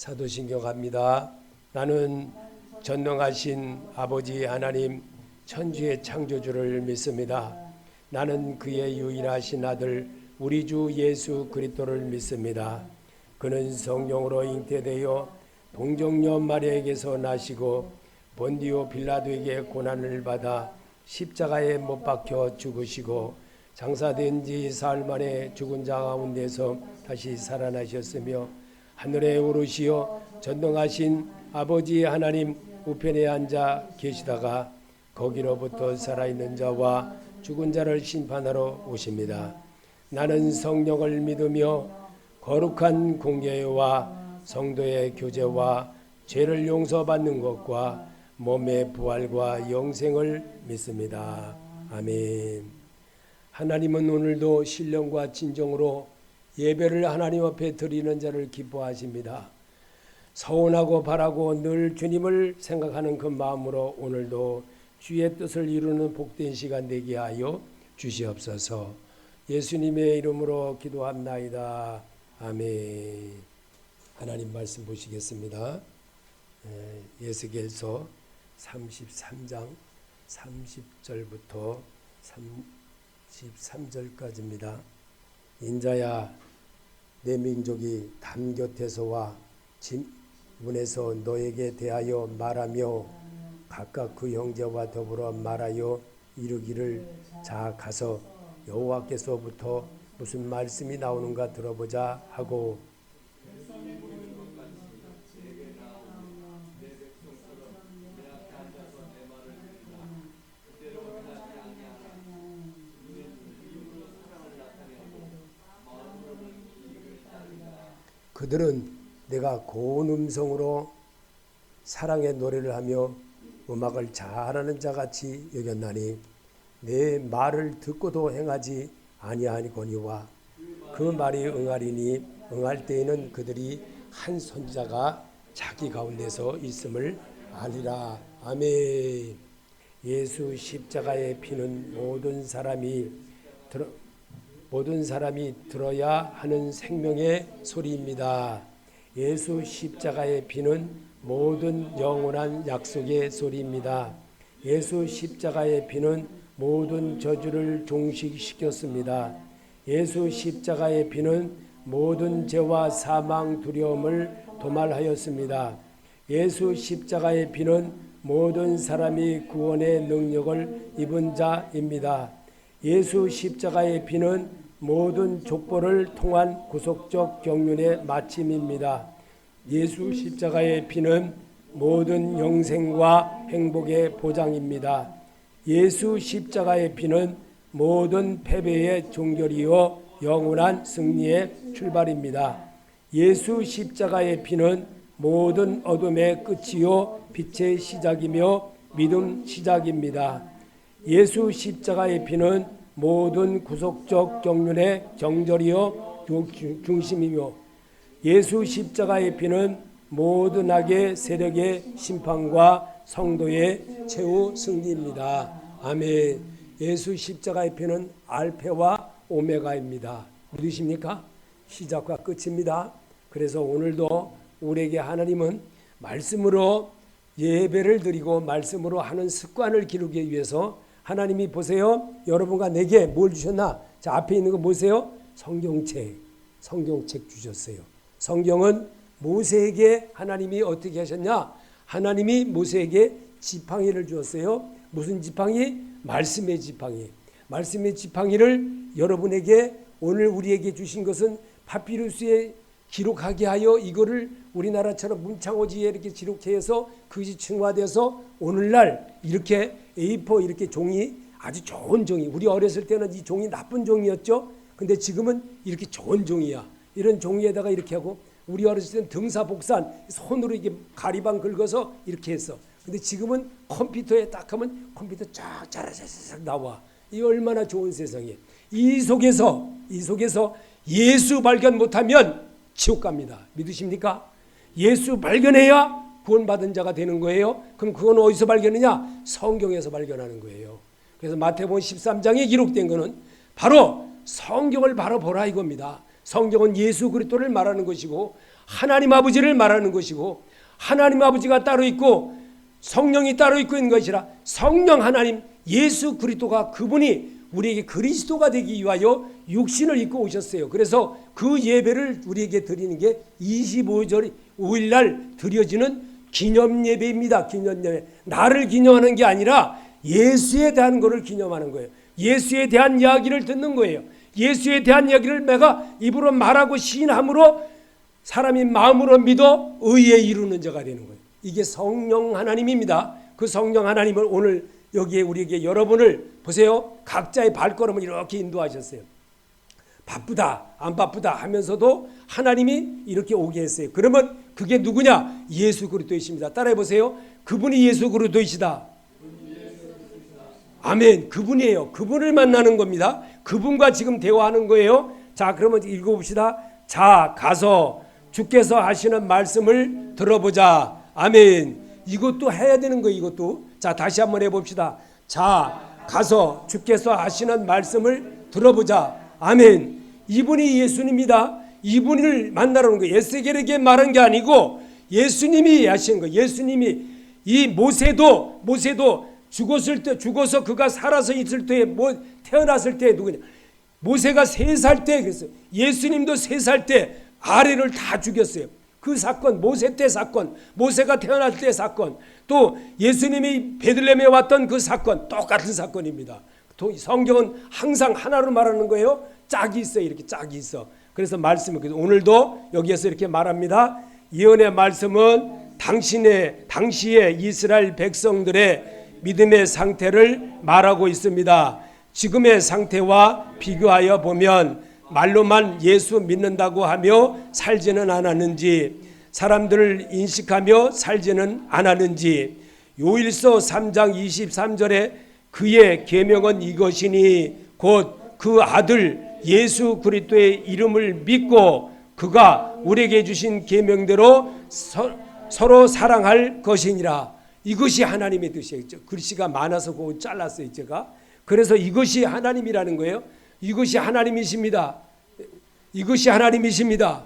사도신경 갑니다. 나는 전능하신 아버지 하나님 천지의 창조주를 믿습니다. 나는 그의 유일하신 아들 우리 주 예수 그리스도를 믿습니다. 그는 성령으로 잉태되어 동정녀 마리아에게서 나시고 본디오 빌라도에게 고난을 받아 십자가에 못 박혀 죽으시고 장사된 지 사흘 만에 죽은 자 가운데서 다시 살아나셨으며 하늘에 오르시어 전능하신 아버지 하나님 우편에 앉아 계시다가 거기로부터 살아있는 자와 죽은 자를 심판하러 오십니다. 나는 성령을 믿으며 거룩한 공예와 성도의 교제와 죄를 용서받는 것과 몸의 부활과 영생을 믿습니다. 아멘. 하나님은 오늘도 신령과 진정으로 예배를 하나님 앞에 드리는 자를 기뻐하십니다. 서운하고 바라고 늘 주님을 생각하는 그 마음으로 오늘도 주의 뜻을 이루는 복된 시간 되게 하여 주시옵소서. 예수님의 이름으로 기도합나이다. 아멘. 하나님 말씀 보시겠습니다. 에스겔서 33장 30절부터 33절까지입니다. 인자야, 내 민족이 담 곁에서와 문에서 너에게 대하여 말하며 각각 그 형제와 더불어 말하여 이르기를 자 가서 여호와께서부터 무슨 말씀이 나오는가 들어보자 하고 그들은 내가 고운 음성으로 사랑의 노래를 하며 음악을 잘하는 자같이 여겼나니 내 말을 듣고도 행하지 아니하니거니와 그 말이 응하리니 응할 때에는 그들이 한 선지자가 자기 가운데서 있음을 알리라. 아멘. 예수 십자가의 피는 모든 사람이 들어야 하는 생명의 소리입니다. 예수 십자가의 피는 모든 영원한 약속의 소리입니다. 예수 십자가의 피는 모든 저주를 종식시켰습니다. 예수 십자가의 피는 모든 죄와 사망 두려움을 도말하였습니다. 예수 십자가의 피는 모든 사람이 구원의 능력을 입은 자입니다. 예수 십자가의 피는 모든 족보를 통한 구속적 경륜의 마침입니다. 예수 십자가의 피는 모든 영생과 행복의 보장입니다. 예수 십자가의 피는 모든 패배의 종결이요 영원한 승리의 출발입니다. 예수 십자가의 피는 모든 어둠의 끝이요 빛의 시작이며 믿음 시작입니다. 예수 십자가의 피는 모든 구속적 경륜의 정절이요 중심이며 예수 십자가의 피는 모든 악의 세력의 심판과 성도의 최후 승리입니다. 아멘. 예수 십자가의 피는 알파와 오메가입니다. 믿으십니까? 시작과 끝입니다. 그래서 오늘도 우리에게 하나님은 말씀으로 예배를 드리고 말씀으로 하는 습관을 기르기 위해서 하나님이 보세요. 여러분과 내게 뭘 주셨나? 자, 앞에 있는 거 보세요. 성경책 주셨어요. 성경은 모세에게 하나님이 어떻게 하셨냐? 하나님이 모세에게 지팡이를 주었어요. 무슨 지팡이? 말씀의 지팡이. 말씀의 지팡이를 여러분에게 오늘 우리에게 주신 것은 파피루스에 기록하게 하여 이거를 우리나라처럼 문창호지에 이렇게 기록해서 그것이 층화돼서 오늘날 이렇게 A4 이렇게 종이 아주 좋은 종이, 우리 어렸을 때는 이 종이 나쁜 종이었죠. 근데 지금은 이렇게 좋은 종이야. 이런 종이에다가 이렇게 하고 우리 어렸을 때는 등사복산 손으로 이게 가리방 긁어서 이렇게 했어. 근데 지금은 컴퓨터에 딱 하면 컴퓨터 쫙 자라자락 나와. 이 얼마나 좋은 세상이에요. 이 속에서 예수 발견 못하면 지옥 갑니다. 믿으십니까? 예수 발견해야 구원받은 자가 되는 거예요. 그럼 그건 어디서 발견하냐? 성경에서 발견하는 거예요. 그래서 마태복음 13장에 기록된 거는 바로 성경을 바로 보라 이겁니다. 성경은 예수 그리스도를 말하는 것이고 하나님 아버지를 말하는 것이고, 하나님 아버지가 따로 있고 성령이 따로 있고 있는 것이라 성령 하나님 예수 그리스도가 그분이 우리에게 그리스도가 되기 위하여 육신을 입고 오셨어요. 그래서 그 예배를 우리에게 드리는 게 25절 5일날 드려지는 기념예배입니다. 기념예배. 나를 기념하는 게 아니라 예수에 대한 것을 기념하는 거예요. 예수에 대한 이야기를 듣는 거예요. 예수에 대한 이야기를 내가 입으로 말하고 시인함으로 사람이 마음으로 믿어 의에 이루는 자가 되는 거예요. 이게 성령 하나님입니다. 그 성령 하나님을 오늘 여기에 우리에게 여러분을 보세요. 각자의 발걸음을 이렇게 인도하셨어요. 바쁘다 안 바쁘다 하면서도 하나님이 이렇게 오게 했어요. 그러면 그게 누구냐? 예수 그리스도이십니다. 따라해 보세요. 그분이 예수 그리스도이시다. 아멘. 그분이에요. 그분을 만나는 겁니다. 그분과 지금 대화하는 거예요. 자, 그러면 읽어봅시다. 자, 가서 주께서 하시는 말씀을 들어보자. 아멘. 이것도 해야 되는 거예요. 이것도. 자, 다시 한번 해봅시다. 자, 가서 주께서 하시는 말씀을 들어보자. 아멘. 이분이 예수님입니다. 이분을 만나러 온 거예요. 에스겔에게 말한 게 아니고 예수님이 하신 거예요. 예수님이 이 모세도 죽어서 그가 살아서 있을 때에 태어났을 때 누구냐? 모세가 3살 때 그랬어요. 예수님도 3살 때 아래를 다 죽였어요. 그 사건, 모세 때 사건, 모세가 태어날 때 사건, 또 예수님이 베들레헴에 왔던 그 사건, 똑같은 사건입니다. 또 성경은 항상 하나로 말하는 거예요. 짝이 있어요. 이렇게 짝이 있어. 그래서 말씀을 오늘도 여기에서 이렇게 말합니다. 예언의 말씀은 당시의 이스라엘 백성들의 믿음의 상태를 말하고 있습니다. 지금의 상태와 비교하여 보면 말로만 예수 믿는다고 하며 살지는 않았는지, 사람들을 인식하며 살지는 않았는지, 요일서 3장 23절에 그의 계명은 이것이니 곧 그 아들 예수 그리스도의 이름을 믿고 그가 우리에게 주신 계명대로 서로 사랑할 것이니라. 이것이 하나님의 뜻이에요. 글씨가 많아서 그거 잘랐어요. 제가. 그래서 이것이 하나님이라는 거예요. 이것이 하나님이십니다. 이것이 하나님이십니다.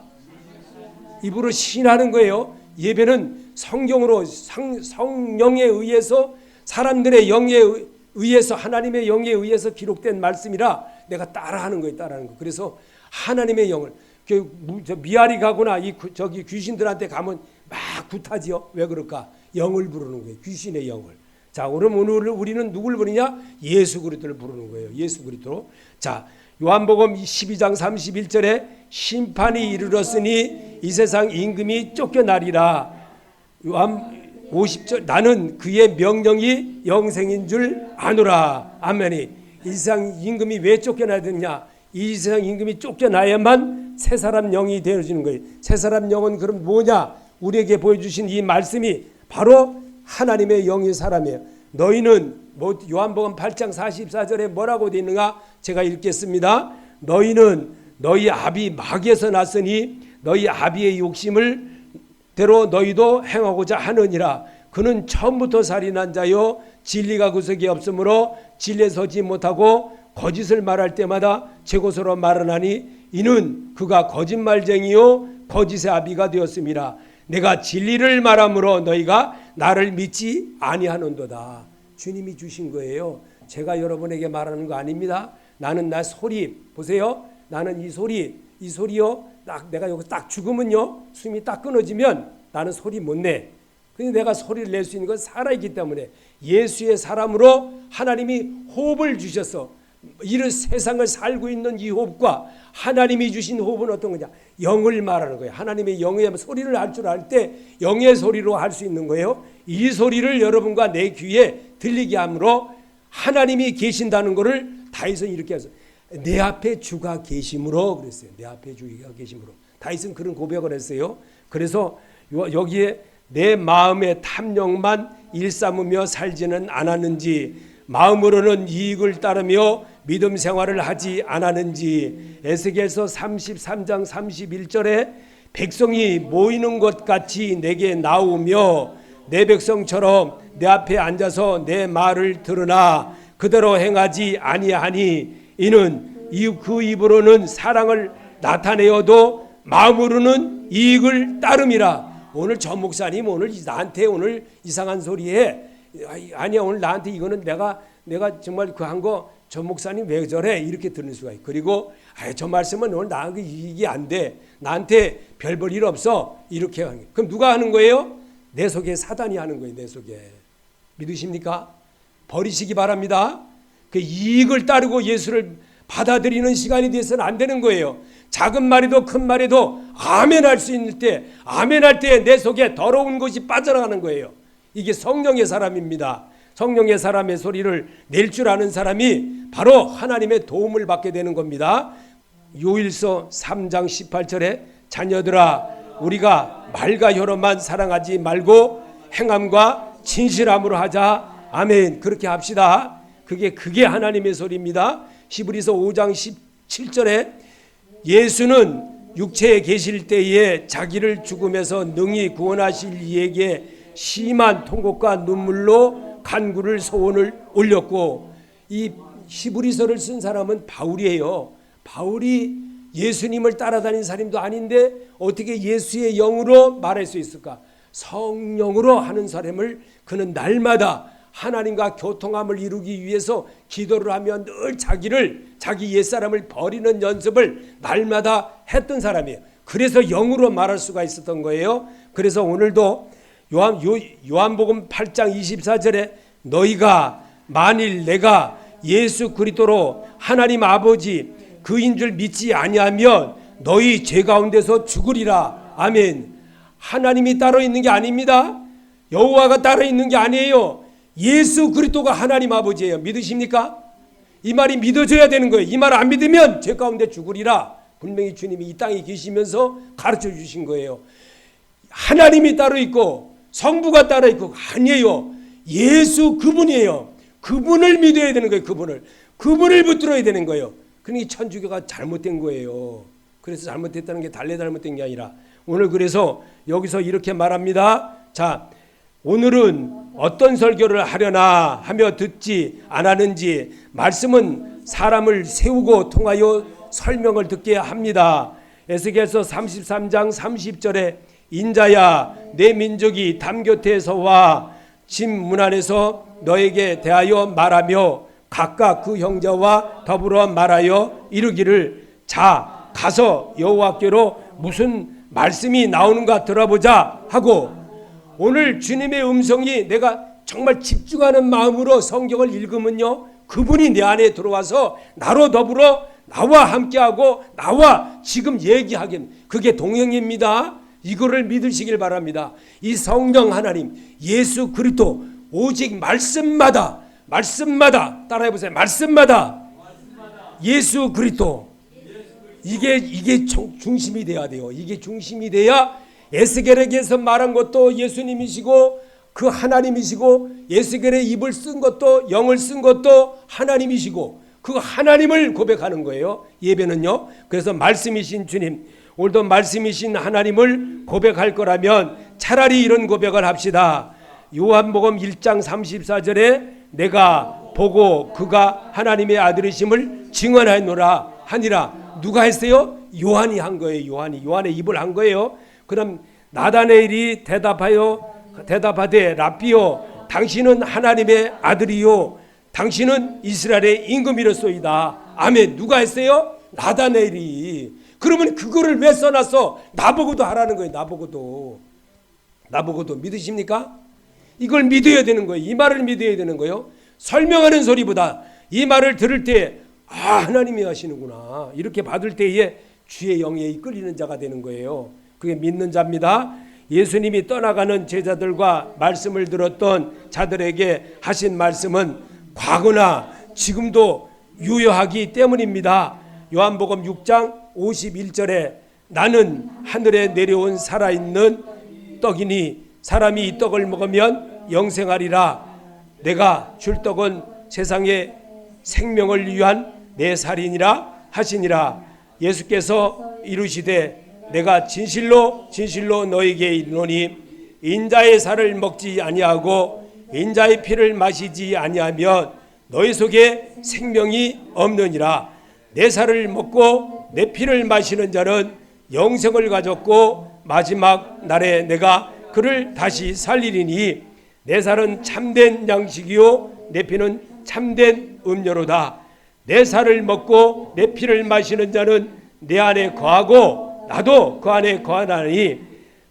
입으로 시인하는 거예요. 예배는 성경으로 성령에 의해서 사람들의 영에 의해서 하나님의 영에 의해서 기록된 말씀이라 내가 따라하는 거예요. 따라하는 거. 그래서 하나님의 영을 미아리 가거나 저기 귀신들한테 가면 막 굿하지요. 왜 그럴까? 영을 부르는 거예요. 귀신의 영을. 자, 오늘 우리는 누굴 부르냐? 예수 그리스도를 부르는 거예요. 예수 그리스도. 자, 요한복음 12장 31절에 심판이 이르렀으니 이 세상 임금이 쫓겨나리라. 요한 50절 나는 그의 명령이 영생인 줄 아노라. 아멘이. 이 세상 임금이 왜 쫓겨나야 되느냐? 이 세상 임금이 쫓겨나야만 새 사람 영이 되어지는 거예요. 새 사람 영은 그럼 뭐냐? 우리에게 보여주신 이 말씀이 바로 하나님의 영의 사람이에요. 너희는 요한복음 8장 44절에 뭐라고 되어 있는가? 제가 읽겠습니다. 너희는 너희 아비 마귀에서 났으니 너희 아비의 욕심을 대로 너희도 행하고자 하느니라. 그는 처음부터 살인한 자요 진리가 구석이 없으므로 진리에 서지 못하고 거짓을 말할 때마다 제 것으로 말하나니 이는 그가 거짓말쟁이요 거짓의 아비가 되었습니다. 내가 진리를 말함으로 너희가 나를 믿지 아니하는도다. 주님이 주신 거예요. 제가 여러분에게 말하는 거 아닙니다. 나는 나 소리 보세요. 나는 이 소리요. 내가 여기 딱 죽으면요 숨이 딱 끊어지면 나는 소리 못 내. 근데 내가 소리를 낼 수 있는 건 살아있기 때문에 예수의 사람으로 하나님이 호흡을 주셔서 이런 세상을 살고 있는 이 호흡과 하나님이 주신 호흡은 어떤 거냐? 영을 말하는 거예요. 하나님의 영의 소리를 할 줄 알 때 영의 소리로 할 수 있는 거예요. 이 소리를 여러분과 내 귀에 들리게 함으로 하나님이 계신다는 것을 다윗은 이렇게 해서 내 앞에 주가 계심으로 그랬어요. 내 앞에 주가 계심으로. 다윗은 그런 고백을 했어요. 그래서 여기에 내 마음의 탐욕만 일삼으며 살지는 않았는지, 마음으로는 이익을 따르며 믿음 생활을 하지 않았는지. 에스겔서 33장 31절에 백성이 모이는 것 같이 내게 나오며 내 백성처럼 내 앞에 앉아서 내 말을 들으나 그대로 행하지 아니하니 이는 그 입으로는 사랑을 나타내어도 마음으로는 이익을 따름이라. 오늘 저 목사님 오늘 나한테 오늘 이상한 소리해. 아니야, 오늘 나한테 이거는 내가 정말 그 한 거 저 목사님 왜 저래? 이렇게 들을 수가 있고, 그리고 저 말씀은 오늘 나한테 이익이 안 돼. 나한테 별 볼 일 없어. 이렇게 하는 거예요. 그럼 누가 하는 거예요? 내 속에 사단이 하는 거예요. 내 속에. 믿으십니까? 버리시기 바랍니다. 그 이익을 따르고 예수를 받아들이는 시간이 돼서는 안 되는 거예요. 작은 말에도 큰 말에도 아멘 할 수 있는 때, 아멘 할 때 내 속에 더러운 것이 빠져나가는 거예요. 이게 성령의 사람입니다. 성령의 사람의 소리를 낼 줄 아는 사람이 바로 하나님의 도움을 받게 되는 겁니다. 요일서 3장 18절에 자녀들아 우리가 말과 혀로만 사랑하지 말고 행함과 진실함으로 하자. 아멘. 그렇게 합시다. 그게 하나님의 소리입니다. 히브리서 5장 17절에 예수는 육체에 계실 때에 자기를 죽음에서 능히 구원하실 이에게 심한 통곡과 눈물로 간구를 소원을 올렸고, 이 히브리서를 쓴 사람은 바울이에요. 바울이 예수님을 따라다닌 사람도 아닌데 어떻게 예수의 영으로 말할 수 있을까? 성령으로 하는 사람을 그는 날마다 하나님과 교통함을 이루기 위해서 기도를 하며 늘 자기 옛사람을 버리는 연습을 날마다 했던 사람이에요. 그래서 영으로 말할 수가 있었던 거예요. 그래서 오늘도 요한복음 8장 24절에 너희가 만일 내가 예수 그리스도로 하나님 아버지 그인 줄 믿지 아니하면 너희 죄 가운데서 죽으리라. 아멘. 하나님이 따로 있는 게 아닙니다. 여호와가 따로 있는 게 아니에요. 예수 그리스도가 하나님 아버지예요. 믿으십니까? 이 말이 믿어져야 되는 거예요. 이 말 안 믿으면 죄 가운데 죽으리라. 분명히 주님이 이 땅에 계시면서 가르쳐 주신 거예요. 하나님이 따로 있고 성부가 따로 있고 아니에요. 예수 그분이에요. 그분을 믿어야 되는 거예요. 그분을 붙들어야 되는 거예요. 그러니 천주교가 잘못된 거예요. 그래서 잘못됐다는 게 달래 잘못된 게 아니라, 오늘 그래서 여기서 이렇게 말합니다. 자, 오늘은 어떤 설교를 하려나 하며 듣지 않았는지 말씀은 사람을 세우고 통하여 설명을 듣게 합니다. 에스겔서 33장 30절에 인자야 내 민족이 담 곁에서와 집 문 안에서 너에게 대하여 말하며 각각 그 형제와 더불어 말하여 이르기를 자 가서 여호와께로 무슨 말씀이 나오는가 들어보자 하고, 오늘 주님의 음성이 내가 정말 집중하는 마음으로 성경을 읽으면요, 그분이 내 안에 들어와서 나로 더불어 나와 함께하고 나와 지금 얘기하긴, 그게 동행입니다. 이거를 믿으시길 바랍니다. 이 성령 하나님 예수 그리스도 오직 말씀마다 따라해보세요. 말씀마다 예수 그리스도, 이게 중심이 돼야 돼요. 이게 중심이 돼야 에스겔에게서 말한 것도 예수님이시고 그 하나님이시고, 에스겔의 입을 쓴 것도 영을 쓴 것도 하나님이시고, 그 하나님을 고백하는 거예요. 예배는요. 그래서 말씀이신 주님, 오늘도 말씀이신 하나님을 고백할 거라면 차라리 이런 고백을 합시다. 요한복음 1장 34절에 내가 보고 그가 하나님의 아들이심을 증언하노라 하니라. 누가 했어요? 요한이 한 거예요. 요한의 입을 한 거예요. 그럼 나다나엘이 대답하되 랍비요 당신은 하나님의 아들이요 당신은 이스라엘의 임금이로소이다. 아멘. 누가 했어요? 나다나엘이. 그러면 그거를 왜 써놨어? 나보고도 하라는 거예요. 나보고도. 믿으십니까? 이걸 믿어야 되는 거예요. 이 말을 믿어야 되는 거예요. 설명하는 소리보다 이 말을 들을 때 하나님이 하시는구나 이렇게 받을 때에 주의 영에 이끌리는 자가 되는 거예요. 그게 믿는 자입니다. 예수님이 떠나가는 제자들과 말씀을 들었던 자들에게 하신 말씀은 과거나 지금도 유효하기 때문입니다. 요한복음 6장 51절에 나는 하늘에 내려온 살아있는 떡이니 사람이 이 떡을 먹으면 영생하리라. 내가 줄 떡은 세상의 생명을 위한 내 살이니라 하시니라. 예수께서 이르시되 내가 진실로 너에게 이르노니 인자의 살을 먹지 아니하고 인자의 피를 마시지 아니하면 너희 속에 생명이 없느니라. 내 살을 먹고 내 피를 마시는 자는 영생을 가졌고 마지막 날에 내가 그를 다시 살리리니 내 살은 참된 양식이요 내 피는 참된 음료로다. 내 살을 먹고 내 피를 마시는 자는 내 안에 거하고 나도 그 안에 거하나니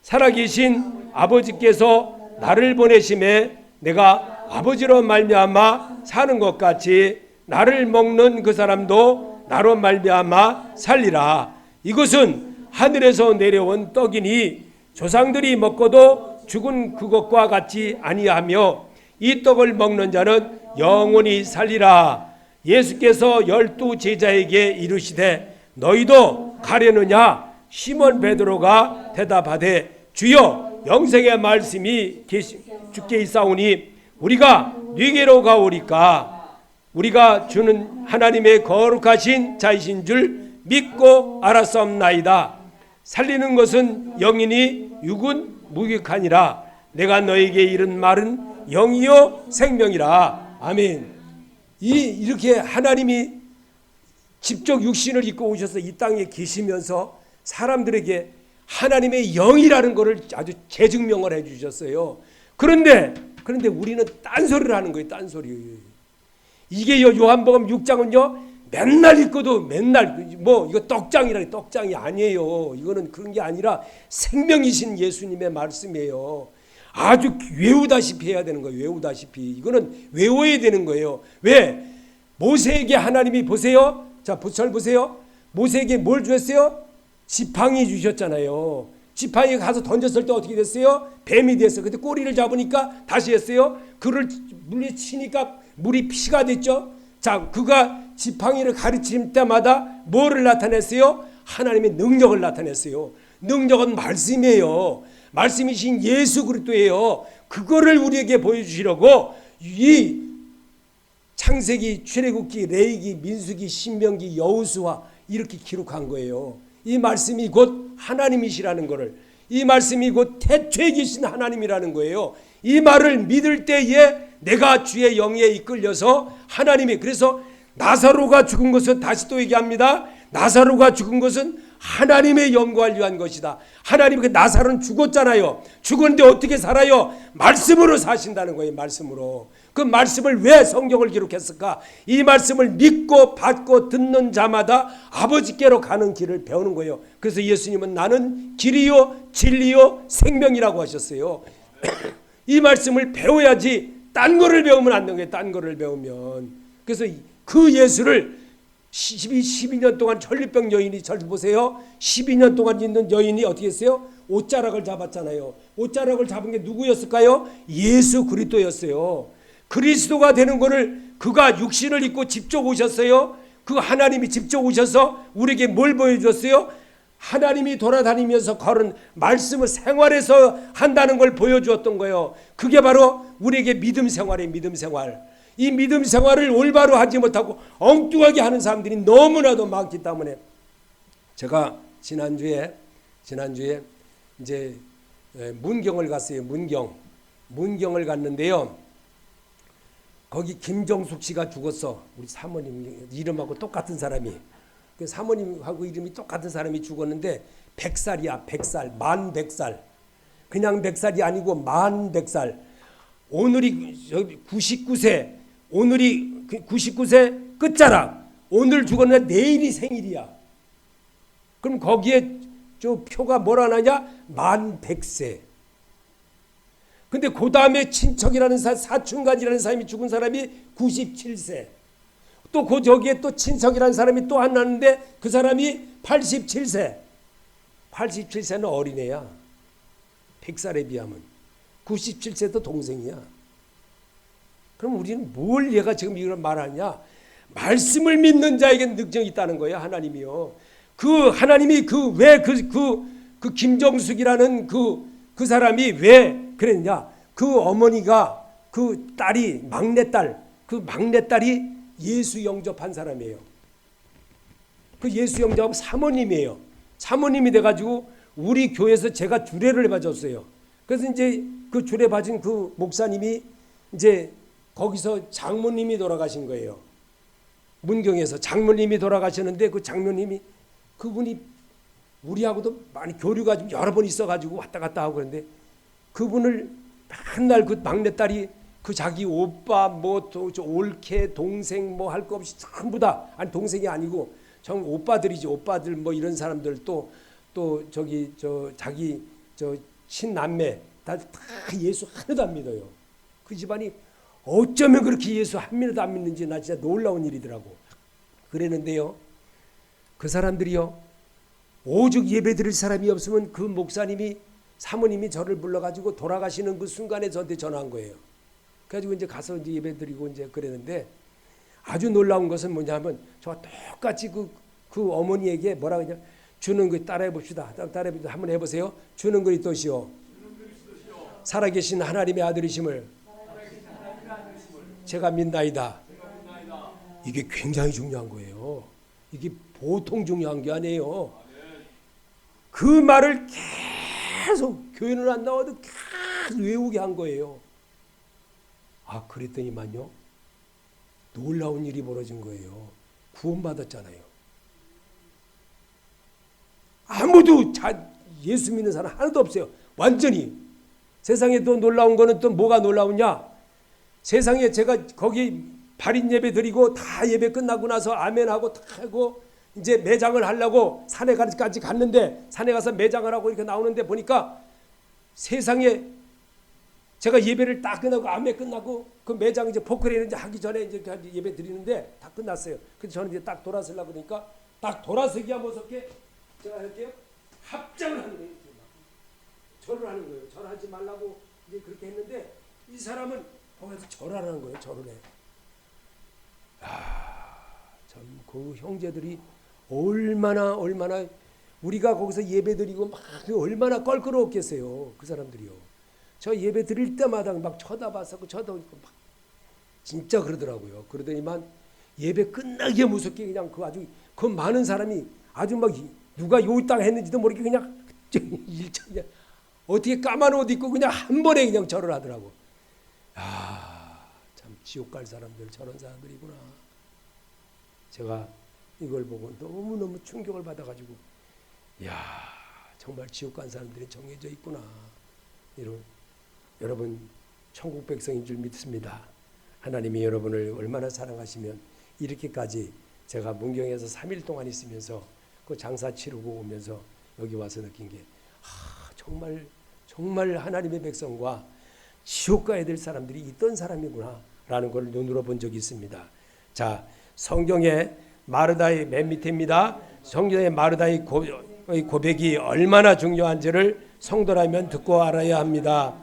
살아계신 아버지께서 나를 보내심에 내가 아버지로 말미암아 사는 것 같이 나를 먹는 그 사람도 나로 말미암아 살리라. 이것은 하늘에서 내려온 떡이니 조상들이 먹고도 죽은 그것과 같이 아니하며 이 떡을 먹는 자는 영원히 살리라. 예수께서 12 제자에게 이르시되 너희도 가려느냐? 시몬 베드로가 대답하되 주여 영생의 말씀이 주께 있사오니 우리가 네게로 가오리까? 우리가 주는 하나님의 거룩하신 자이신 줄 믿고 알았사옵나이다. 살리는 것은 영이니 육은 무익하니라. 내가 너에게 이른 말은 영이요 생명이라. 아멘. 이렇게 하나님이 직접 육신을 입고 오셔서 이 땅에 계시면서 사람들에게 하나님의 영이라는 것을 아주 재증명을 해주셨어요. 그런데 우리는 딴소리를 하는 거예요. 딴소리. 이게 요한복음 6장은요 맨날 읽고도 맨날 이거 떡장이라니 떡장이 아니에요. 이거는 그런 게 아니라 생명이신 예수님의 말씀이에요. 아주 외우다시피 해야 되는 거예요. 외우다시피. 이거는 외워야 되는 거예요. 왜? 모세에게 하나님이 보세요. 자, 잘 보세요. 모세에게 뭘 주셨어요? 지팡이 주셨잖아요. 지팡이 가서 던졌을 때 어떻게 됐어요? 뱀이 됐어요. 근데 꼬리를 잡으니까 다시 했어요. 그를 물리치니까 물이 피가 됐죠. 자, 그가 지팡이를 가르칠 때마다 뭐를 나타냈어요? 하나님의 능력을 나타냈어요. 능력은 말씀이에요. 말씀이신 예수 그리스도예요. 그거를 우리에게 보여주시려고 이 창세기, 출애굽기, 레위기, 민수기, 신명기, 여호수아 이렇게 기록한 거예요. 이 말씀이 곧 하나님이시라는 것을, 이 말씀이 곧 태초에 계신 하나님이라는 거예요. 이 말을 믿을 때에 내가 주의 영에 이끌려서 하나님이, 그래서 나사로가 죽은 것은, 다시 또 얘기합니다. 나사로가 죽은 것은 하나님의 영광을 위한 것이다. 하나님, 그 나사로는 죽었잖아요. 죽었는데 어떻게 살아요? 말씀으로 사신다는 거예요. 말씀으로. 그 말씀을 왜 성경을 기록했을까? 이 말씀을 믿고 받고 듣는 자마다 아버지께로 가는 길을 배우는 거예요. 그래서 예수님은 나는 길이요 진리요 생명이라고 하셨어요. 이 말씀을 배워야지 딴 거를 배우면 안 되는 거예요. 딴 거를 배우면. 그래서 그 예수를 12년 동안 전리병 여인이, 잘 보세요. 12년 동안 있는 여인이 어떻게 했어요? 옷자락을 잡았잖아요. 옷자락을 잡은 게 누구였을까요? 예수 그리스도였어요. 그리스도가 되는 것을 그가 육신을 입고 직접 오셨어요. 그 하나님이 직접 오셔서 우리에게 뭘 보여줬어요? 하나님이 돌아다니면서 걸은 말씀을 생활에서 한다는 걸 보여주었던 거예요. 그게 바로 우리에게 믿음 생활이에요. 믿음 생활. 이 믿음 생활을 올바로 하지 못하고 엉뚱하게 하는 사람들이 너무나도 많기 때문에 제가 지난주에 이제 문경을 갔어요. 문경을 갔는데요. 거기 김정숙 씨가 죽었어. 우리 사모님 이름하고 똑같은 사람이. 그 사모님하고 이름이 똑같은 사람이 죽었는데 100살이야. 100살. 만 100살. 그냥 100살이 아니고 만 100살. 오늘이 99세. 오늘이 99세 끝자락. 오늘 죽었는데 내일이 생일이야. 그럼 거기에 저 표가 뭐라 하냐? 만 100세. 근데 그 다음에 친척이라는 사춘간이라는 사람이 죽은 사람이 97세. 또 그 저기에 또 친척이라는 사람이 또 하나 났는데 그 사람이 87세. 87세는 어린애야. 100살에 비하면. 97세도 동생이야. 그럼 우리는 뭘 얘가 지금 이런 말하냐? 말씀을 믿는 자에게 능력이 있다는 거예요. 하나님이요. 그 하나님이 그 김정숙이라는 그 사람이 왜 그랬냐? 그 어머니가 그 딸이 그 막내딸이 예수 영접한 사람이에요. 그 예수 영접은 사모님이에요. 사모님이 돼가지고 우리 교회에서 제가 주례를 봐줬어요. 그래서 이제 그 주례 봐준 그 목사님이 이제 거기서 장모님이 돌아가신 거예요. 문경에서 장모님이 돌아가셨는데 그 장모님이 그분이 우리하고도 많이 교류가 좀 여러 번 있어가지고 왔다 갔다 하고 그런데 그분을 맨날 그 막내딸이 그 자기 오빠 뭐 또 올케 동생 뭐 할 거 없이 전부 다 아니 동생이 아니고 정 오빠들이지 오빠들 뭐 이런 사람들 또 저기 저 자기 저 친남매 다 예수 하나도 안 믿어요. 그 집안이 어쩌면 그렇게 예수 한 믿어도 안 믿는지 나 진짜 놀라운 일이더라고. 그랬는데요. 그 사람들이요. 오죽 예배 드릴 사람이 없으면 그 목사님이 사모님이 저를 불러가지고 돌아가시는 그 순간에 저한테 전화한 거예요. 그래가지고 이제 가서 이제 예배 드리고 이제 그랬는데 아주 놀라운 것은 뭐냐면 저와 똑같이 그 어머니에게 뭐라 그러냐 주는 그 따라해 봅시다. 따라해 한번 해보세요. 주는 그리스도시요. 살아계신 하나님의 아들이심을 제가 믿나이다. 이게 굉장히 중요한 거예요. 이게 보통 중요한 게 아니에요. 그 말을 계속 교회는 안 나와도 계속 외우게 한 거예요. 아 그랬더니만요. 놀라운 일이 벌어진 거예요. 구원받았잖아요. 아무도 예수 믿는 사람 하나도 없어요. 완전히. 세상에 또 놀라운 거는 또 뭐가 놀라우냐. 세상에 제가 거기 발인 예배 드리고 다 예배 끝나고 나서 아멘하고 다 하고 이제 매장을 하려고 산에까지 갔는데 산에 가서 매장을 하고 이렇게 나오는데 보니까 세상에 제가 예배를 딱 끝나고 아멘 끝나고 그 매장 이제 포크레인 이제 하기 전에 이제 예배 드리는데 다 끝났어요. 그래서 저는 이제 딱 돌아서려고 그러니까 딱 돌아서기야 무섭게 제가 할게요. 합장을 하는 거예요. 절을 하는 거예요. 절하지 말라고 이제 그렇게 했는데 이 사람은 거기서 절하라는 거예요. 절을 해. 참 그 형제들이 얼마나 우리가 거기서 예배드리고 막 얼마나 껄끄러웠겠어요. 그 사람들이요. 저 예배 드릴 때마다 막 쳐다봐서 쳐다보고 막 진짜 그러더라고요. 그러더니만 예배 끝나기에 무섭게 그냥 그 아주 그 많은 사람이 아주 막 누가 요 땅 했는지도 모르게 그냥 어떻게 까만 옷 입고 그냥 한 번에 그냥 절을 하더라고. 참 지옥 갈 사람들 저런 사람들이구나. 제가 이걸 보고 너무너무 충격을 받아가지고 정말 지옥 간 사람들이 정해져 있구나. 여러분 천국 백성인 줄 믿습니다. 하나님이 여러분을 얼마나 사랑하시면 이렇게까지 제가 문경에서 3일 동안 있으면서 그 장사 치르고 오면서 여기 와서 느낀 게 정말 하나님의 백성과 지옥 가야 될 사람들이 있던 사람이구나 라는 걸 눈으로 본 적이 있습니다. 자, 성경의 마르다의 맨 밑에입니다. 성경의 마르다의 고백이 얼마나 중요한지를 성도라면 듣고 알아야 합니다.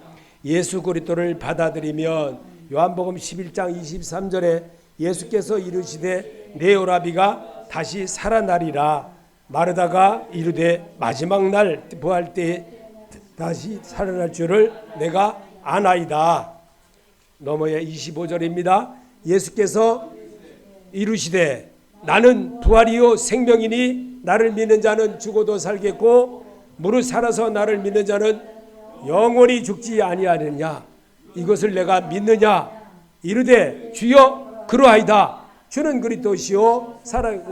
예수 그리스도를 받아들이면 요한복음 11장 23절에 예수께서 이르시되 내 오라비가 다시 살아나리라. 마르다가 이르되 마지막 날 부활 때에 다시 살아날 줄을 내가 아나이다. 너머에 25절입니다. 예수께서 이르시되 나는 부활이요 생명이니 나를 믿는 자는 죽어도 살겠고 무릇 살아서 나를 믿는 자는 영원히 죽지 아니하느냐. 이것을 내가 믿느냐. 이르되 주여 그러하이다. 주는 그리스도시요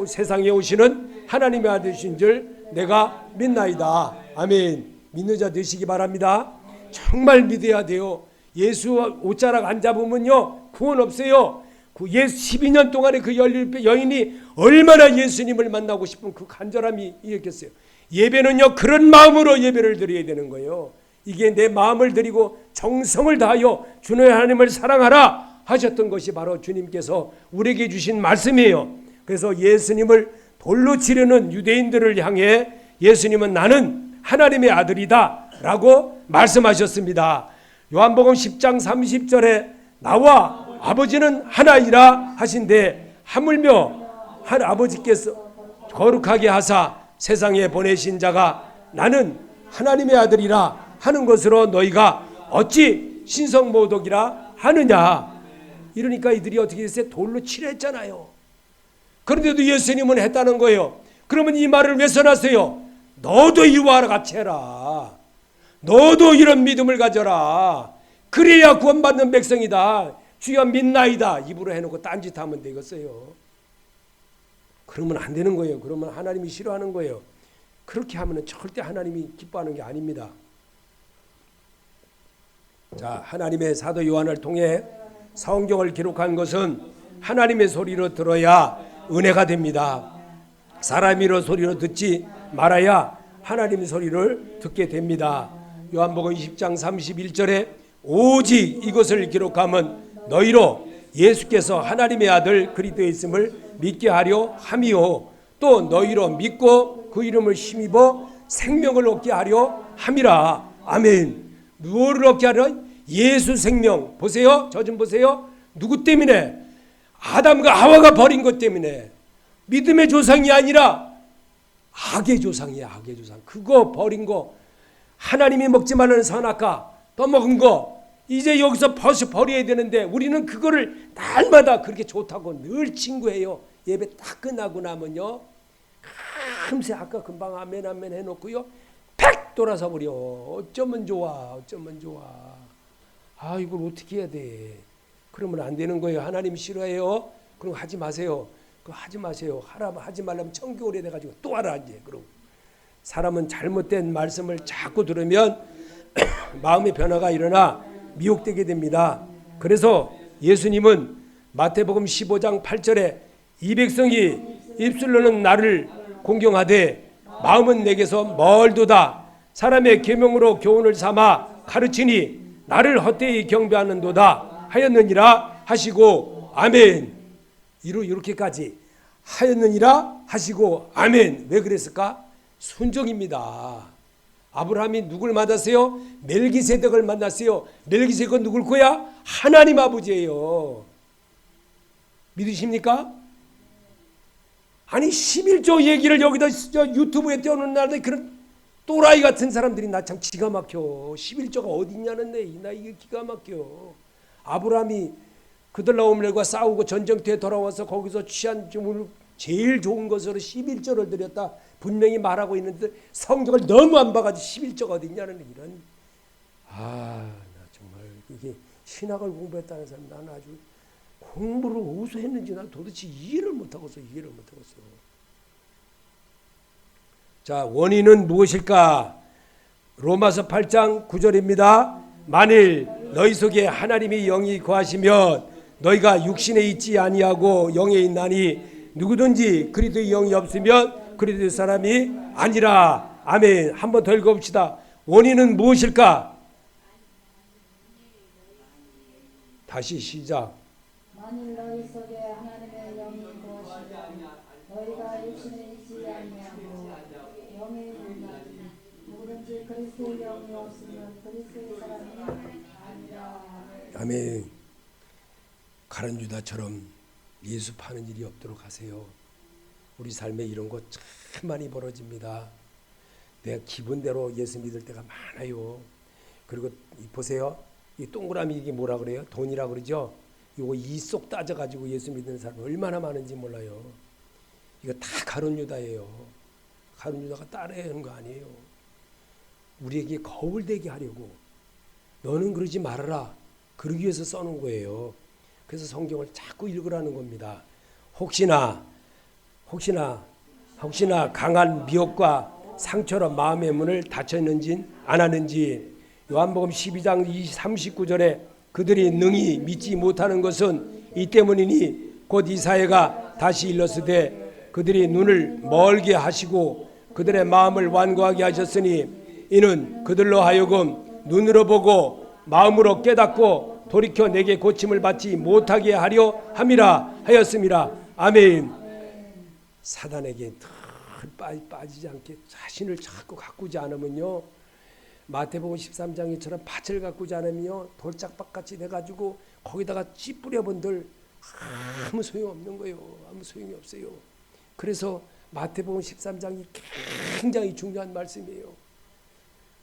세상에 오시는 하나님의 아들이신 줄 내가 믿나이다. 아멘. 믿는 자 되시기 바랍니다. 정말 믿어야 돼요. 예수 옷자락 안 잡으면요 구원 없어요. 그 예수 12년 동안에 그 여인이 얼마나 예수님을 만나고 싶은 그 간절함이 있겠어요. 예배는요 그런 마음으로 예배를 드려야 되는 거예요. 이게 내 마음을 드리고 정성을 다하여 주의 하나님을 사랑하라 하셨던 것이 바로 주님께서 우리에게 주신 말씀이에요. 그래서 예수님을 돌로 치려는 유대인들을 향해 예수님은 나는 하나님의 아들이다 라고 말씀하셨습니다. 요한복음 10장 30절에 나와 아버지는 하나이라 하신데 하물며 한 아버지께서 거룩하게 하사 세상에 보내신 자가 나는 하나님의 아들이라 하는 것으로 너희가 어찌 신성모독이라 하느냐. 이러니까 이들이 어떻게 됐어요? 돌로 치려 했잖아요. 그런데도 예수님은 했다는 거예요. 그러면 이 말을 왜 써놨어요? 너도 이와 같이 해라. 너도 이런 믿음을 가져라. 그래야 구원받는 백성이다. 주여 믿나이다. 입으로 해놓고 딴짓하면 되겠어요. 그러면 안 되는 거예요. 그러면 하나님이 싫어하는 거예요. 그렇게 하면 절대 하나님이 기뻐하는 게 아닙니다. 자, 하나님의 사도 요한을 통해 성경을 기록한 것은 하나님의 소리로 들어야 은혜가 됩니다. 사람의 소리로 듣지 말아야 하나님의 소리를 듣게 됩니다. 요한복음 20장 31절에 오직 이것을 기록하면 너희로 예수께서 하나님의 아들 그리스도에 있음을 믿게 하려 함이요 또 너희로 믿고 그 이름을 힘입어 생명을 얻게 하려 함이라. 아멘. 무엇을 얻게 하려? 예수 생명. 보세요. 저 좀 보세요. 누구 때문에? 아담과 하와가 버린 것 때문에. 믿음의 조상이 아니라 악의 조상이야. 악의 조상. 그거 버린 거, 하나님이 먹지 말라는 선악과 떠먹은 거 이제 여기서 벌써 버려야 되는데 우리는 그거를 날마다 그렇게 좋다고 늘 친구해요. 예배 딱 끝나고 나면요, 금세 아까 금방 아멘 아멘 해놓고요 팩 돌아서 버려. 어쩌면 좋아, 어쩌면 좋아. 아, 이걸 어떻게 해야 돼? 그러면 안 되는 거예요. 하나님 싫어해요. 그럼 하지 마세요. 그거 하지 마세요. 하지 말라면 청교오래 돼가지고 또 하라 이제. 그럼 사람은 잘못된 말씀을 자꾸 들으면 마음의 변화가 일어나 미혹되게 됩니다. 그래서 예수님은 마태복음 15장 8절에 이 백성이 입술로는 나를 공경하되 마음은 내게서 멀도다. 사람의 계명으로 교훈을 삼아 가르치니 나를 헛되이 경배하는도다 하였느니라 하시고 아멘. 이렇게까지 하였느니라 하시고 아멘. 왜 그랬을까? 순종입니다. 아브라함이 누굴 만났어요? 멜기세덱을 만났어요. 멜기세덱은 누굴 거야? 하나님 아버지예요. 믿으십니까? 아니 11조 얘기를 여기다 유튜브에 띄워놓는 날에 그런 또라이 같은 사람들이 나 참 기가 막혀. 11조가 어디 있냐는데 나 이게 기가 막혀. 아브라함이 그들라오멜과 싸우고 전쟁터에 돌아와서 거기서 취한 제일 좋은 것으로 11조를 드렸다 분명히 말하고 있는데 성경을 너무 안 봐가지고 11조가 어디 있냐는 이런. 나 정말 이게 신학을 공부했다는 사람 나는 아주 공부를 어디서 했는지 난 도대체 이해를 못하겠어. 자, 원인은 무엇일까? 로마서 8장 9절입니다. 만일 너희 속에 하나님의 영이 거하시면 너희가 육신에 있지 아니하고 영에 있나니 누구든지 그리스도의 영이 없으면 그리스도의 사람이 아니라. 아멘. 한 번 더 읽어봅시다. 원인은 무엇일까? 다시 시작. 만일 너희 속에 하나님의 영이 거하시면 너희가 육신에 있지 아니하고 영에 있나니 누구든지 그리스도의 영이 없으면 그리스도의 사람이 아니라. 아멘. 가룟 유다처럼 예수 파는 일이 없도록 하세요. 우리 삶에 이런 거 참 많이 벌어집니다. 내가 기분대로 예수 믿을 때가 많아요. 그리고 보세요. 이 동그라미 이게 뭐라 그래요? 돈이라 그러죠? 이거 이쏙 따져가지고 예수 믿는 사람 얼마나 많은지 몰라요. 이거 다 가룟 유다예요. 가룟 유다가 따라하는 거 아니에요. 우리에게 거울되게 하려고. 너는 그러지 말아라. 그러기 위해서 써놓은 거예요. 그래서 성경을 자꾸 읽으라는 겁니다. 혹시나 강한 미혹과 상처로 마음의 문을 닫혔는지 안 하는지. 요한복음 12장 39절에 그들이 능히 믿지 못하는 것은 이 때문이니 곧 이사야가 다시 일렀으되 그들이 눈을 멀게 하시고 그들의 마음을 완고하게 하셨으니 이는 그들로 하여금 눈으로 보고 마음으로 깨닫고 돌이켜 내게 고침을 받지 못하게 하려 함이라 하였음이라. 아멘. 사단에게 늘 빠지지 않게 자신을 자꾸 가꾸지 않으면요, 마태복음 13장에처럼 밭을 가꾸지 않으면요 돌짝밭같이 돼가지고 거기다가 씨 뿌려본들 아무 소용없는 거예요. 아무 소용이 없어요. 그래서 마태복음 13장이 굉장히 중요한 말씀이에요.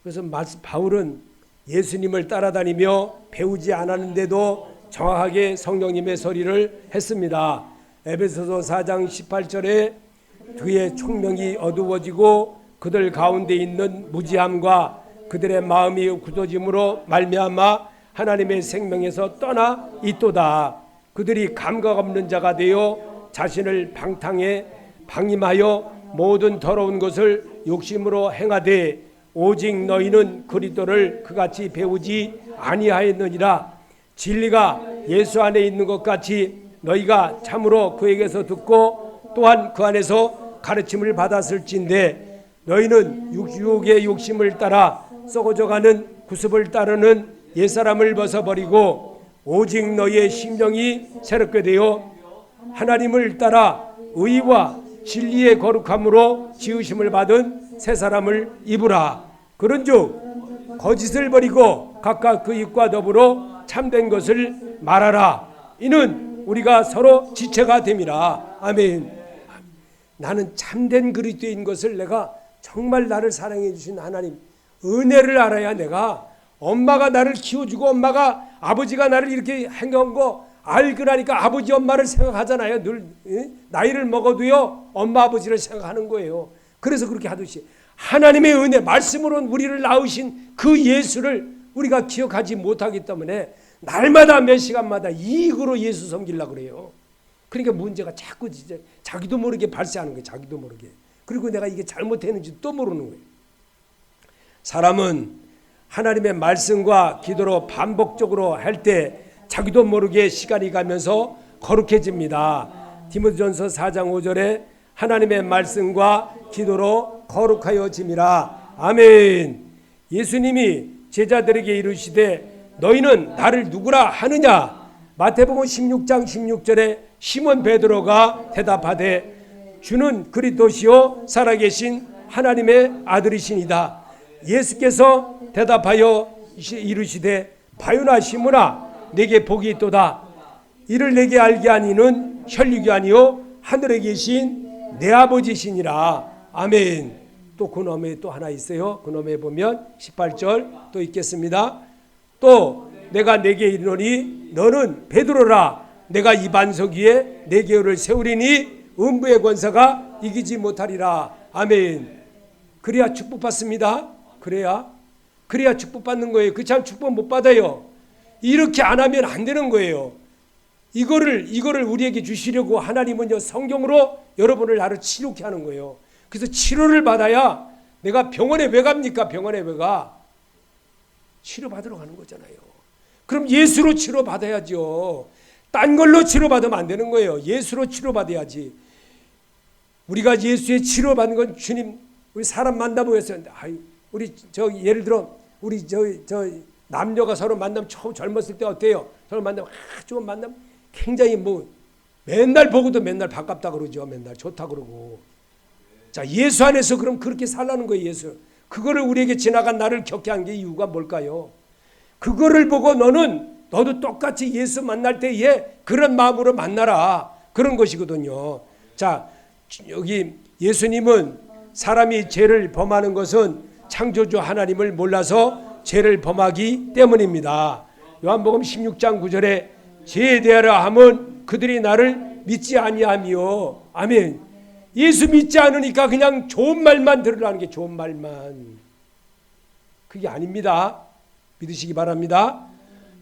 그래서 바울은 예수님을 따라다니며 배우지 않았는데도 정확하게 성령님의 소리를 했습니다. 에베소서 4장 18절에 그의 총명이 어두워지고 그들 가운데 있는 무지함과 그들의 마음이 굳어짐으로 말미암아 하나님의 생명에서 떠나 있도다. 그들이 감각 없는 자가 되어 자신을 방탕에 방임하여 모든 더러운 것을 욕심으로 행하되 오직 너희는 그리스도를 그같이 배우지 아니하였느니라. 진리가 예수 안에 있는 것 같이 너희가 참으로 그에게서 듣고 또한 그 안에서 가르침을 받았을진데 너희는 유혹의 욕심을 따라 썩어져가는 구습을 따르는 옛사람을 벗어버리고 오직 너희의 심령이 새롭게 되어 하나님을 따라 의와 진리의 거룩함으로 지으심을 받은 새 사람을 입으라. 그런즉 거짓을 버리고 각각 그 입과 더불어 참된 것을 말하라. 이는 우리가 서로 지체가 됨이라. 아멘. 나는 참된 그리스도인 것을 내가 정말 나를 사랑해 주신 하나님 은혜를 알아야 내가 엄마가 나를 키워주고 엄마가 아버지가 나를 이렇게 행한 거 알고 나니까 아버지 엄마를 생각하잖아요. 늘 나이를 먹어도요 엄마 아버지를 생각하는 거예요. 그래서 그렇게 하듯이 하나님의 은혜 말씀으로 우리를 낳으신 그 예수를 우리가 기억하지 못하기 때문에 날마다 몇 시간마다 이익으로 예수 섬기려고 그래요. 그러니까 문제가 자꾸 이제 자기도 모르게 발생하는 거예요. 자기도 모르게. 그리고 내가 이게 잘못했는지 또 모르는 거예요. 사람은 하나님의 말씀과 기도로 반복적으로 할 때 자기도 모르게 시간이 가면서 거룩해집니다. 디모데전서 4장 5절에 하나님의 말씀과 기도로 거룩하여짐이라. 아멘. 예수님이 제자들에게 이르시되 너희는 나를 누구라 하느냐. 마태복음 16장 16절에 시몬 베드로가 대답하되 주는 그리스도시요 살아계신 하나님의 아들이시니이다. 예수께서 대답하여 이르시되 바요나 시몬아 내게 복이 있도다. 이를 내게 알게 하니는 혈육이 아니요 하늘에 계신 내 아버지시니라. 아멘. 또 그놈에 또 하나 있어요. 그놈에 보면 18절 또 읽겠습니다. 또 내가 내게 이르노니 너는 베드로라. 내가 이 반석 위에 내 교회를 세우리니 음부의 권세가 이기지 못하리라. 아멘. 그래야 축복받습니다. 그래야 축복받는 거예요. 그렇지 축복 못 받아요. 이렇게 안 하면 안 되는 거예요. 이거를 우리에게 주시려고 하나님은요 성경으로 여러분을 나를 치료케 하는 거예요. 그래서 치료를 받아야 내가 병원에 왜 갑니까? 병원에 왜 가? 치료받으러 가는 거잖아요. 그럼 예수로 치료받아야죠. 딴 걸로 치료받으면 안 되는 거예요. 예수로 치료받아야지. 우리가 예수의 치료받는 건 주님 우리 사람 만나보겠어요. 우리 예를 들어 우리 남녀가 서로 만나면 처음 젊었을 때 어때요? 서로 만나면 좀 만나면 굉장히 맨날 보고도 맨날 반갑다 그러죠. 맨날 좋다 그러고. 자, 예수 안에서 그럼 그렇게 살라는 거예요. 예수. 그거를 우리에게 지나간 나를 겪게 한 게 이유가 뭘까요? 그거를 보고 너도 똑같이 예수 만날 때에 그런 마음으로 만나라. 그런 것이거든요. 자, 여기 예수님은 사람이 죄를 범하는 것은 창조주 하나님을 몰라서 죄를 범하기 때문입니다. 요한복음 16장 9절에 죄에 대하라 함은 그들이 나를 믿지 아니하며. 아멘. 예수 믿지 않으니까 그냥 좋은 말만 들으라는 게 좋은 말만. 그게 아닙니다. 믿으시기 바랍니다.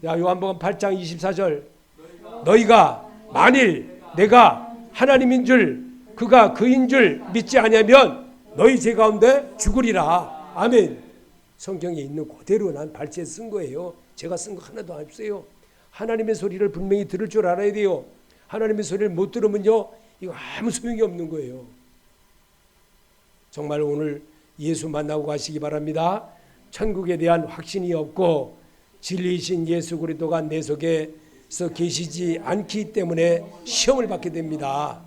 요한복음 8장 24절 너희가 만일 내가 하나님인 줄 그가 그인 줄 믿지 아니하면 너희 죄 가운데 죽으리라. 아멘. 성경에 있는 그대로 난 발제해서 쓴 거예요. 제가 쓴 거 하나도 없어요. 하나님의 소리를 분명히 들을 줄 알아야 돼요. 하나님의 소리를 못 들으면요 이거 아무 소용이 없는 거예요. 정말 오늘 예수 만나고 가시기 바랍니다. 천국에 대한 확신이 없고 진리이신 예수 그리스도가 내 속에서 계시지 않기 때문에 시험을 받게 됩니다.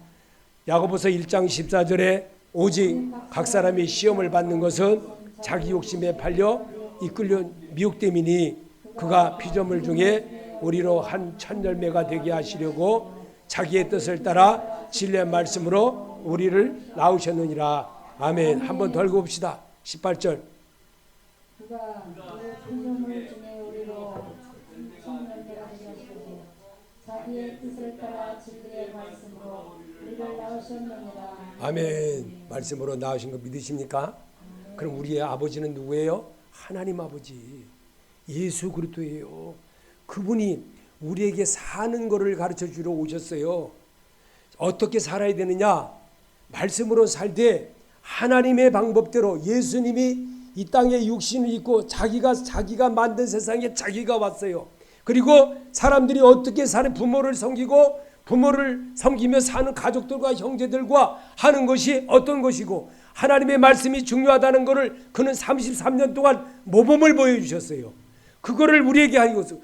야고보서 1장 14절에 오직 각 사람이 시험을 받는 것은 자기 욕심에 팔려 이끌려 미혹됨이니 그가 피조물 중에 우리로 한 천열매가 되게 하시려고 자기의 뜻을 따라 진리의 말씀으로 우리를 낳으셨느니라. 아멘. 한번 더 읽어봅시다. 18절 그가 피조물 중에 우리로 천열매가 되게 하시고 자기의 뜻을 따라 진리의 말씀으로 우리를 낳으셨느니라. 아멘. 말씀으로 낳으신 거 믿으십니까? 그럼 우리의 아버지는 누구예요? 하나님 아버지 예수 그리스도예요. 그분이 우리에게 사는 것을 가르쳐 주러 오셨어요. 어떻게 살아야 되느냐? 말씀으로 살되 하나님의 방법대로 예수님이 이 땅에 육신을 입고 자기가 만든 세상에 자기가 왔어요. 그리고 사람들이 어떻게 사는 부모를 섬기고 부모를 섬기며 사는 가족들과 형제들과 하는 것이 어떤 것이고 하나님의 말씀이 중요하다는 것을 그는 33년 동안 모범을 보여주셨어요. 그거를 우리에게 하고서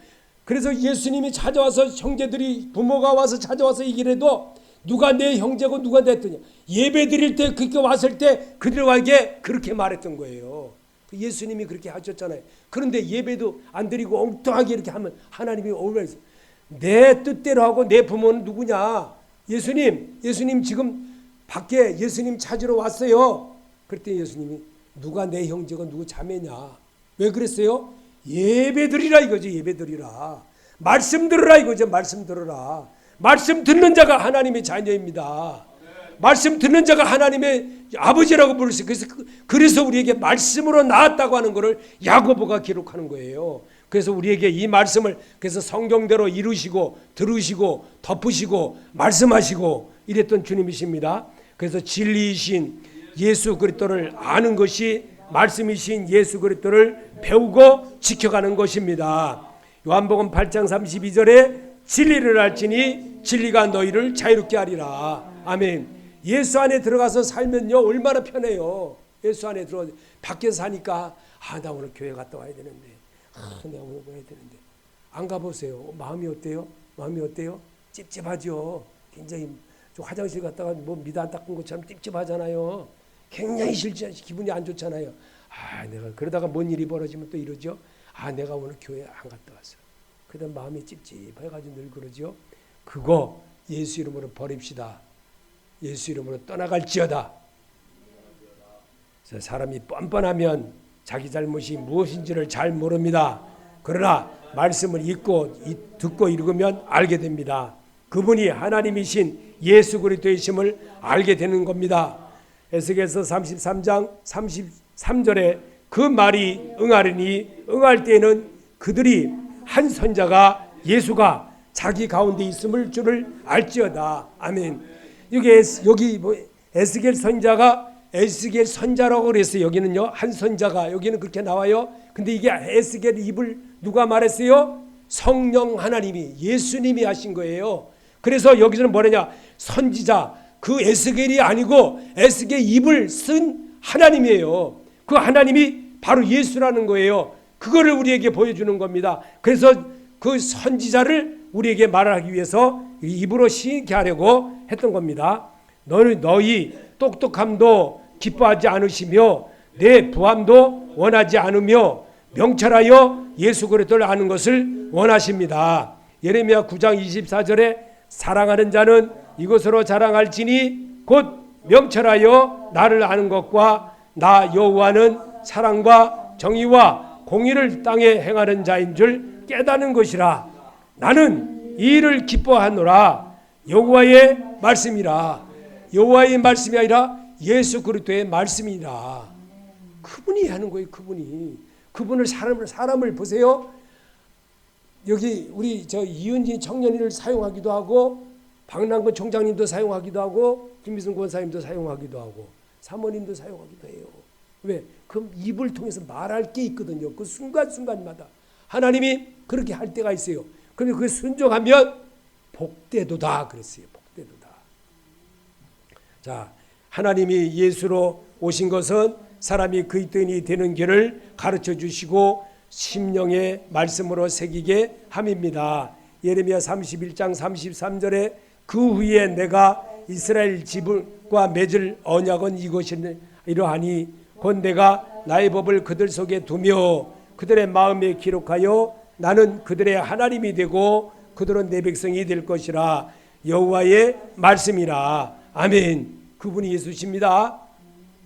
그래서 예수님이 찾아와서 형제들이 부모가 와서 찾아와서 얘기를 해도 누가 내 형제고 누가 내 했더냐 예배 드릴 때 그렇게 왔을 때 그들에게 그렇게 말했던 거예요. 예수님이 그렇게 하셨잖아요. 그런데 예배도 안 드리고 엉뚱하게 이렇게 하면 하나님이 얼마나 내 뜻대로 하고 내 부모는 누구냐? 예수님 지금 밖에 예수님 찾으러 왔어요. 그랬더니 예수님이 누가 내 형제고 누구 자매냐? 왜 그랬어요? 예배 드리라 이거죠. 예배 드리라. 말씀 들으라 이거죠. 말씀 들으라. 말씀 듣는 자가 하나님의 자녀입니다. 말씀 듣는 자가 하나님의 아버지라고 부를 수 있어요. 그래서 우리에게 말씀으로 나왔다고 하는 것을 야고보가 기록하는 거예요. 그래서 우리에게 이 말씀을 그래서 성경대로 이루시고 들으시고 덮으시고 말씀하시고 이랬던 주님이십니다. 그래서 진리이신 예수 그리스도를 아는 것이 말씀이신 예수 그리스도를 배우고 지켜가는 것입니다. 요한복음 8장 32절에 진리를 알지니 진리가 너희를 자유롭게 하리라. 아멘. 예수 안에 들어가서 살면요 얼마나 편해요. 예수 안에 들어가 밖에서 사니까 나 오늘 교회 갔다 와야 되는데 내가 오늘 가야 되는데 안 가보세요. 마음이 어때요? 마음이 어때요? 찝찝하죠. 굉장히 화장실 갔다가 뭐 미다 안 닦은 것처럼 찝찝하잖아요. 굉장히 싫지 기분이 안 좋잖아요. 내가 그러다가 뭔 일이 벌어지면 또 이러죠. 내가 오늘 교회 안 갔다 왔어. 그다음 마음이 찝찝해가지고 늘 그러죠. 그거 예수 이름으로 버립시다. 예수 이름으로 떠나갈지어다. 사람이 뻔뻔하면 자기 잘못이 무엇인지를 잘 모릅니다. 그러나 말씀을 읽고 듣고 읽으면 알게 됩니다. 그분이 하나님이신 예수 그리스도이심을 알게 되는 겁니다. 에스겔서 33장 33절에 그 말이 응하리니 응할 때에는 그들이 한 선자가 예수가 자기 가운데 있음을 줄을 알지어다. 아멘. 여기 뭐 에스겔 선자라고 그랬어요. 여기는요 한 선자가 여기는 그렇게 나와요. 근데 이게 에스겔 입을 누가 말했어요? 성령 하나님이 예수님이 하신 거예요. 그래서 여기서는 뭐냐냐 선지자 그 에스겔이 아니고 에스겔 입을 쓴 하나님이에요. 그 하나님이 바로 예수라는 거예요. 그거를 우리에게 보여주는 겁니다. 그래서 그 선지자를 우리에게 말하기 위해서 입으로 시인케 하려고 했던 겁니다. 너희 똑똑함도 기뻐하지 않으시며 내 부함도 원하지 않으며 명철하여 예수 그리스도를 아는 것을 원하십니다. 예레미야 9장 24절에 사랑하는 자는 이것으로 자랑할지니 곧 명철하여 나를 아는 것과 나 여호와는 사랑과 정의와 공의를 땅에 행하는 자인 줄 깨닫는 것이라. 나는 이 일을 기뻐하노라. 여호와의 말씀이라. 여호와의 말씀이 아니라 예수 그리스도의 말씀이라. 그분이 하는 거예요. 그분을 사람을 보세요. 여기 우리 이은진 청년이를 사용하기도 하고 박남근 총장님도 사용하기도 하고 김미순 권사님도 사용하기도 하고 사모님도 사용하기도 해요. 왜? 그 입을 통해서 말할 게 있거든요. 그 순간순간마다 하나님이 그렇게 할 때가 있어요. 그런데 그 순종하면 복되도다 그랬어요. 복되도다. 자, 하나님이 예수로 오신 것은 사람이 그리스도인이 되는 길을 가르쳐 주시고 심령의 말씀으로 새기게 함입니다. 예레미야 31장 33절에 그 후에 내가 이스라엘 집과 맺을 언약은 이러하니 곧 내가 나의 법을 그들 속에 두며 그들의 마음에 기록하여 나는 그들의 하나님이 되고 그들은 내 백성이 될 것이라. 여호와의 말씀이라. 아멘. 그분이 예수십니다.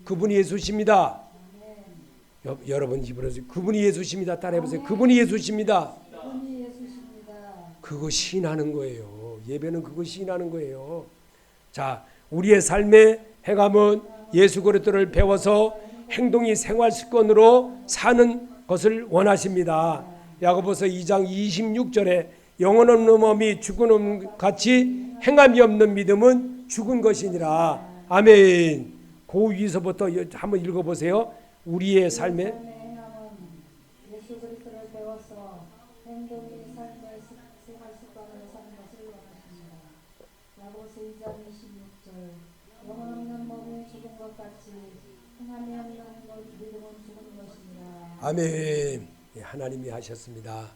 그분이 예수십니다. 여러분 입으로 그분이 예수십니다. 따라해보세요. 그분이 예수십니다. 그거 시인하는 거예요. 예배는 그거 시인하는 거예요. 자, 우리의 삶의 행함은 예수 그리스도를 배워서 행동이 생활 습관으로 사는 것을 원하십니다. 야고보서 2장 26절에 영혼 없는 몸이 죽은 몸 같이 행함이 없는 믿음은 죽은 것이니라. 아멘. 그 위서부터 한번 읽어보세요. 우리의 삶에 행함은 예수 그리스도를 배워서 행동이 삶의 생활 습관으로 사는 것을 원하십니다. 야고보서 2장 26절 영혼 없는 몸이 죽은 것 같이 행함이 없는 믿음은 죽은 것입니다. 아멘. 예, 하나님이 하셨습니다.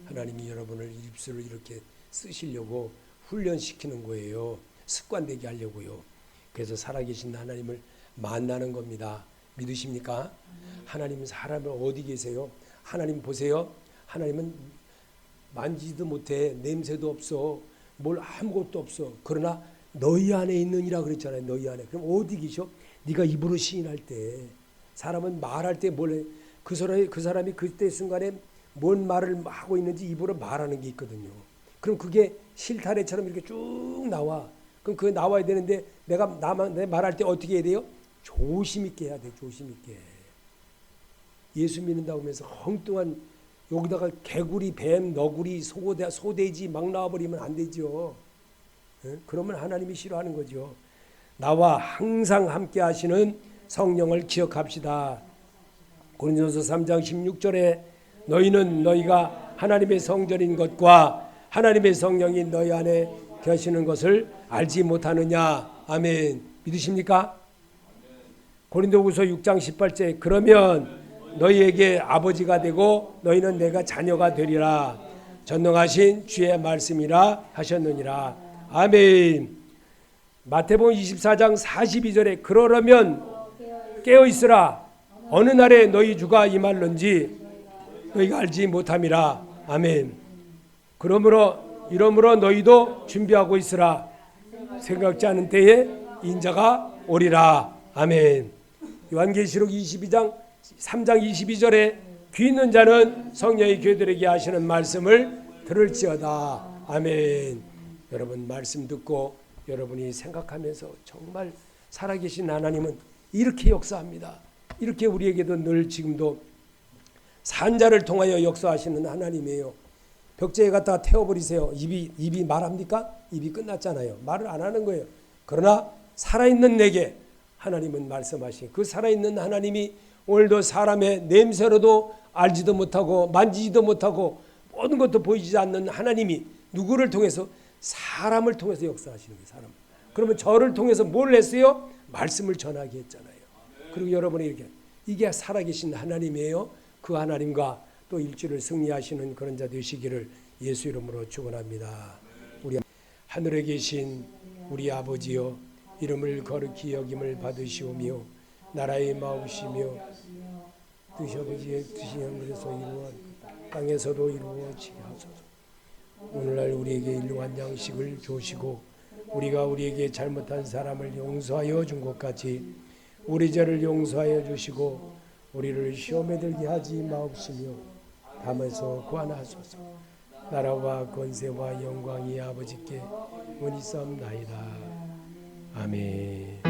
하나님이 여러분을 입술을 이렇게 쓰시려고 훈련시키는 거예요. 습관되게 하려고요. 그래서 살아계신 하나님을 만나는 겁니다. 믿으십니까? 하나님은 사람을 어디 계세요? 하나님 보세요. 하나님은 만지지도 못해. 냄새도 없어. 뭘 아무것도 없어. 그러나 너희 안에 있느니라 그랬잖아요. 너희 안에. 그럼 어디 계셔? 네가 입으로 시인할 때, 사람은 말할 때 그 사람이 그때 순간에 뭔 말을 하고 있는지 입으로 말하는 게 있거든요. 그럼 그게 실타래처럼 이렇게 쭉 나와. 그럼 그게 나와야 되는데 내가 내 말할 때 어떻게 해야 돼요? 조심 있게 해야 돼. 조심 있게. 예수 믿는다고 하면서 엉뚱한 여기다가 개구리, 뱀, 너구리, 소돼지 막 나와버리면 안 되죠. 그러면 하나님이 싫어하는 거죠. 나와 항상 함께 하시는 성령을 기억합시다. 고린도서 3장 16절에 너희는 너희가 하나님의 성전인 것과 하나님의 성령이 너희 안에 계시는 것을 알지 못하느냐. 아멘. 믿으십니까? 고린도후서 6장 18절 그러면 너희에게 아버지가 되고 너희는 내가 자녀가 되리라. 전능하신 주의 말씀이라 하셨느니라. 아멘. 마태복음 24장 42절에 그러려면 깨어있으라. 어느 날에 너희 주가 임할는지 너희가 알지 못함이라. 아멘. 이러므로 너희도 준비하고 있으라. 생각지 않은 때에 인자가 오리라. 아멘. 요한계시록 22장 3장 22절에 귀 있는 자는 성령이 교회들에게 하시는 말씀을 들을지어다. 아멘. 여러분 말씀 듣고 여러분이 생각하면서 정말 살아계신 하나님은 이렇게 역사합니다. 이렇게 우리에게도 늘 지금도 산자를 통하여 역사하시는 하나님이에요. 벽제에 갖다가 태워버리세요. 입이 말합니까? 입이 끝났잖아요. 말을 안 하는 거예요. 그러나 살아있는 내게 하나님은 말씀하신 그 살아있는 하나님이 오늘도 사람의 냄새로도 알지도 못하고 만지지도 못하고 모든 것도 보이지 않는 하나님이 누구를 통해서? 사람을 통해서 역사하시는 거예요. 사람. 그러면 저를 통해서 뭘 했어요? 말씀을 전하게 했잖아요. 그리고 여러분이 이게 살아계신 하나님이에요. 그 하나님과 또 일주를 승리하시는 그런 자 되시기를 예수 이름으로 축원합니다. 우리 하늘에 계신 우리 아버지여, 이름을 거룩히 여김을 받으시오며 나라의 마음이시며 뜻이 아버지의 뜻이 하늘에서 이루어 땅에서도 이루어지게 하소서. 오늘날 우리에게 일용할 양식을 주시고 우리가 우리에게 잘못한 사람을 용서하여 준 것 같이 우리 죄를 용서하여 주시고 우리를 시험에 들게 하지 마옵시며 담에서 구하나소서. 나라와 권세와 영광이 아버지께 은이 썸나이다. 아멘.